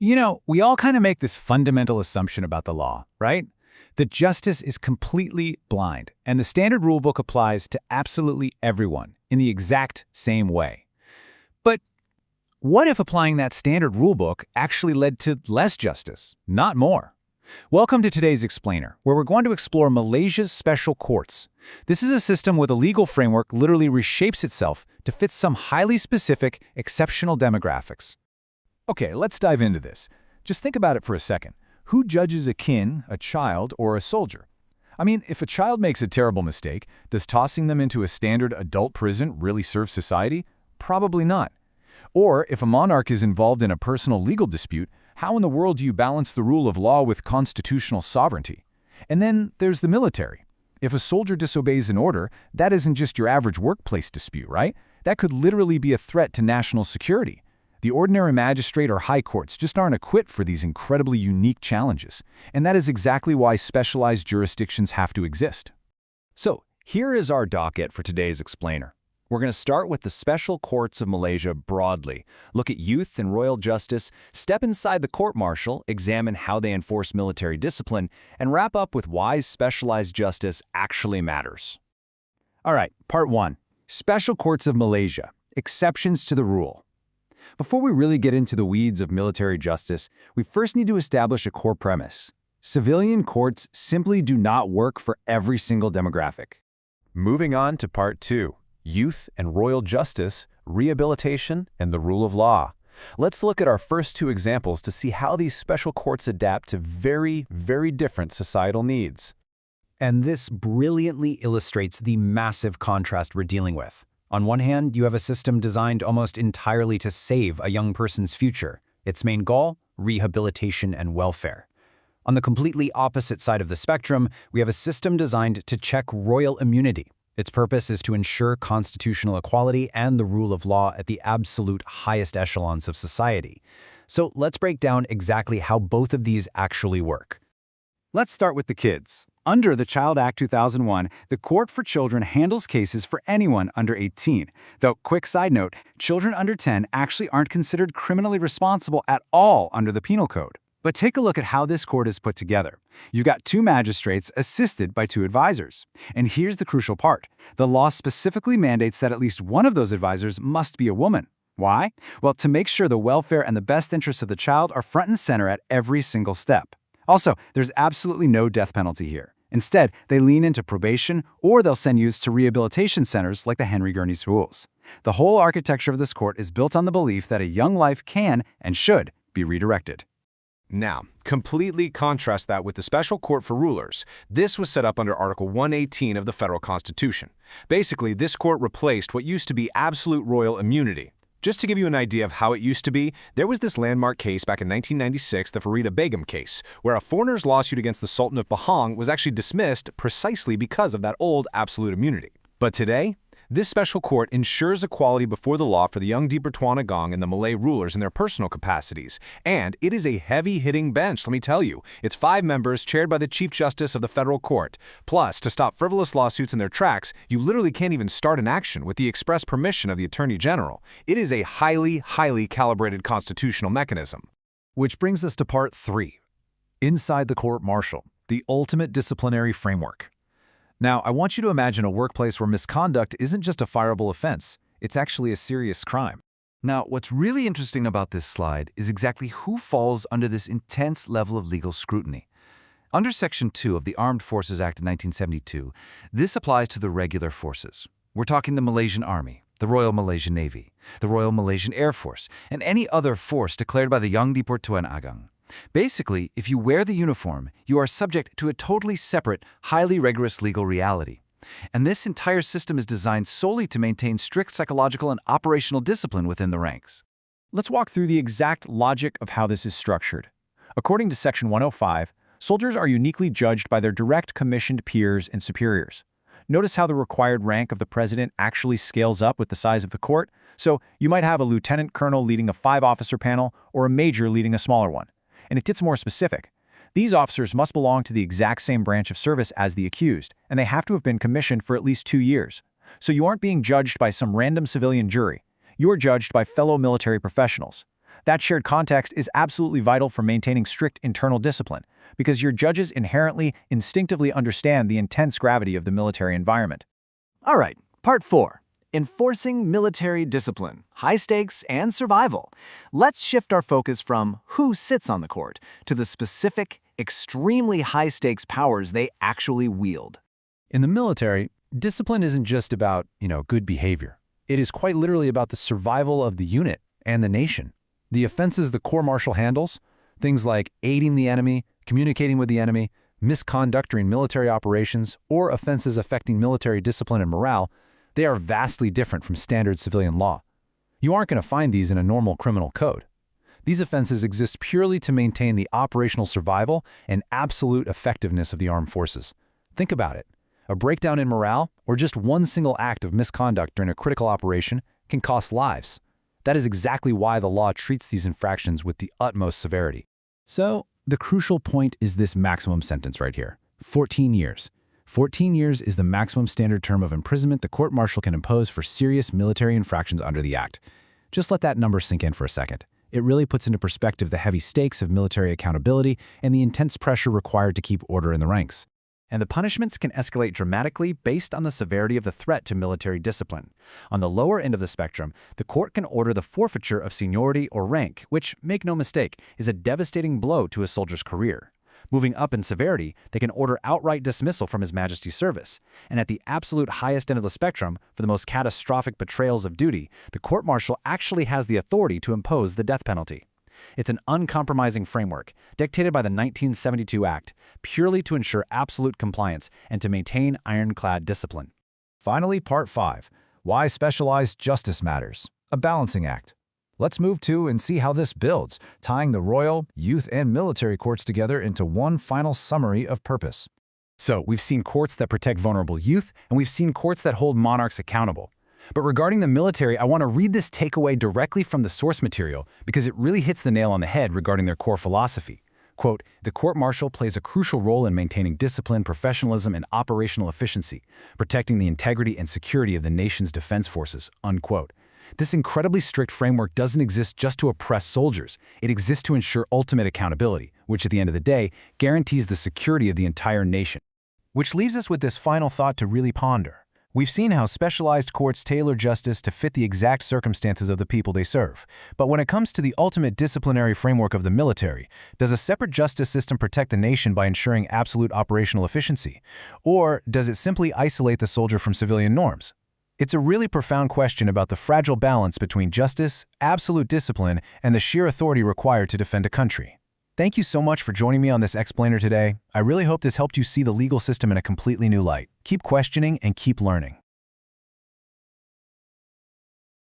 We all kind of make this fundamental assumption about the law, right? That justice is completely blind, and the standard rulebook applies to absolutely everyone in the exact same way. But what if applying that standard rulebook actually led to less justice, not more? Welcome to today's Explainer, where we're going to explore Malaysia's special courts. This is a system where the legal framework literally reshapes itself to fit some highly specific, exceptional demographics. Okay, let's dive into this. Just think about it for a second. Who judges a kin, a child, or a soldier? I mean, if a child makes a terrible mistake, does tossing them into a standard adult prison really serve society? Probably not. Or if a monarch is involved in a personal legal dispute, how in the world do you balance the rule of law with constitutional sovereignty? And then there's the military. If a soldier disobeys an order, that isn't just your average workplace dispute, right? That could literally be a threat to national security. The ordinary magistrate or high courts just aren't equipped for these incredibly unique challenges, and that is exactly why specialized jurisdictions have to exist. So, here is our docket for today's Explainer. We're going to start with the special courts of Malaysia broadly, look at youth and royal justice, step inside the court-martial, examine how they enforce military discipline, and wrap up with why specialized justice actually matters. All right, Part 1. Special Courts of Malaysia. Exceptions to the rule. Before we really get into the weeds of military justice, we first need to establish a core premise. Civilian courts simply do not work for every single demographic. Moving on to Part 2. Youth and royal justice, rehabilitation, and the rule of law. Let's look at our first two examples to see how these special courts adapt to very, very different societal needs. And this brilliantly illustrates the massive contrast we're dealing with. On one hand, you have a system designed almost entirely to save a young person's future. Its main goal? Rehabilitation and welfare. On the completely opposite side of the spectrum, we have a system designed to check royal immunity. Its purpose is to ensure constitutional equality and the rule of law at the absolute highest echelons of society. So let's break down exactly how both of these actually work. Let's start with the kids. Under the Child Act 2001, the Court for Children handles cases for anyone under 18. Though, quick side note, children under 10 actually aren't considered criminally responsible at all under the Penal Code. But take a look at how this court is put together. You've got two magistrates assisted by two advisors. And here's the crucial part. The law specifically mandates that at least one of those advisors must be a woman. Why? Well, to make sure the welfare and the best interests of the child are front and center at every single step. Also, there's absolutely no death penalty here. Instead, they lean into probation, or they'll send youths to rehabilitation centers like the Henry Gurney schools. The whole architecture of this court is built on the belief that a young life can and should be redirected. Now, completely contrast that with the Special Court for Rulers. This was set up under Article 118 of the Federal Constitution. Basically, this court replaced what used to be absolute royal immunity. Just to give you an idea of how it used to be, there was this landmark case back in 1996, the Farida Begum case, where a foreigner's lawsuit against the Sultan of Pahang was actually dismissed precisely because of that old absolute immunity. But today, this special court ensures equality before the law for the young Dipertuan Agong and the Malay rulers in their personal capacities. And it is a heavy-hitting bench, let me tell you. It's 5 members chaired by the Chief Justice of the Federal Court. Plus, to stop frivolous lawsuits in their tracks, you literally can't even start an action with the express permission of the Attorney General. It is a highly, highly calibrated constitutional mechanism. Which brings us to Part 3. Inside the court-martial, the ultimate disciplinary framework. Now, I want you to imagine a workplace where misconduct isn't just a fireable offense, it's actually a serious crime. Now, what's really interesting about this slide is exactly who falls under this intense level of legal scrutiny. Under Section 2 of the Armed Forces Act of 1972, this applies to the regular forces. We're talking the Malaysian Army, the Royal Malaysian Navy, the Royal Malaysian Air Force, and any other force declared by the Yang Dipertuan Agong. Basically, if you wear the uniform, you are subject to a totally separate, highly rigorous legal reality. And this entire system is designed solely to maintain strict psychological and operational discipline within the ranks. Let's walk through the exact logic of how this is structured. According to Section 105, soldiers are uniquely judged by their direct commissioned peers and superiors. Notice how the required rank of the president actually scales up with the size of the court. So you might have a lieutenant colonel leading a 5-officer panel or a major leading a smaller one. And it gets more specific. These officers must belong to the exact same branch of service as the accused, and they have to have been commissioned for at least 2 years. So you aren't being judged by some random civilian jury. You are judged by fellow military professionals. That shared context is absolutely vital for maintaining strict internal discipline, because your judges instinctively understand the intense gravity of the military environment. All right, part 4. Enforcing military discipline, high stakes, and survival. Let's shift our focus from who sits on the court to the specific, extremely high-stakes powers they actually wield. In the military, discipline isn't just about, good behavior. It is quite literally about the survival of the unit and the nation. The offenses the court-martial handles, things like aiding the enemy, communicating with the enemy, misconduct during military operations, or offenses affecting military discipline and morale, they are vastly different from standard civilian law. You aren't going to find these in a normal criminal code. These offenses exist purely to maintain the operational survival and absolute effectiveness of the armed forces. Think about it. A breakdown in morale, or just one single act of misconduct during a critical operation, can cost lives. That is exactly why the law treats these infractions with the utmost severity. So, the crucial point is this maximum sentence right here, 14 years. 14 years is the maximum standard term of imprisonment the court-martial can impose for serious military infractions under the Act. Just let that number sink in for a second. It really puts into perspective the heavy stakes of military accountability and the intense pressure required to keep order in the ranks. And the punishments can escalate dramatically based on the severity of the threat to military discipline. On the lower end of the spectrum, the court can order the forfeiture of seniority or rank, which, make no mistake, is a devastating blow to a soldier's career. Moving up in severity, they can order outright dismissal from His Majesty's service. And at the absolute highest end of the spectrum, for the most catastrophic betrayals of duty, the court-martial actually has the authority to impose the death penalty. It's an uncompromising framework, dictated by the 1972 Act, purely to ensure absolute compliance and to maintain ironclad discipline. Finally, Part 5. Why Specialized Justice Matters. A Balancing Act. Let's move to and see how this builds, tying the royal, youth, and military courts together into one final summary of purpose. So, we've seen courts that protect vulnerable youth, and we've seen courts that hold monarchs accountable. But regarding the military, I want to read this takeaway directly from the source material because it really hits the nail on the head regarding their core philosophy. Quote, "The court-martial plays a crucial role in maintaining discipline, professionalism, and operational efficiency, protecting the integrity and security of the nation's defense forces," unquote. This incredibly strict framework doesn't exist just to oppress soldiers. It exists to ensure ultimate accountability, which at the end of the day guarantees the security of the entire nation. Which leaves us with this final thought to really ponder. We've seen how specialized courts tailor justice to fit the exact circumstances of the people they serve. But when it comes to the ultimate disciplinary framework of the military, does a separate justice system protect the nation by ensuring absolute operational efficiency? Or does it simply isolate the soldier from civilian norms? It's a really profound question about the fragile balance between justice, absolute discipline, and the sheer authority required to defend a country. Thank you so much for joining me on this explainer today. I really hope this helped you see the legal system in a completely new light. Keep questioning and keep learning.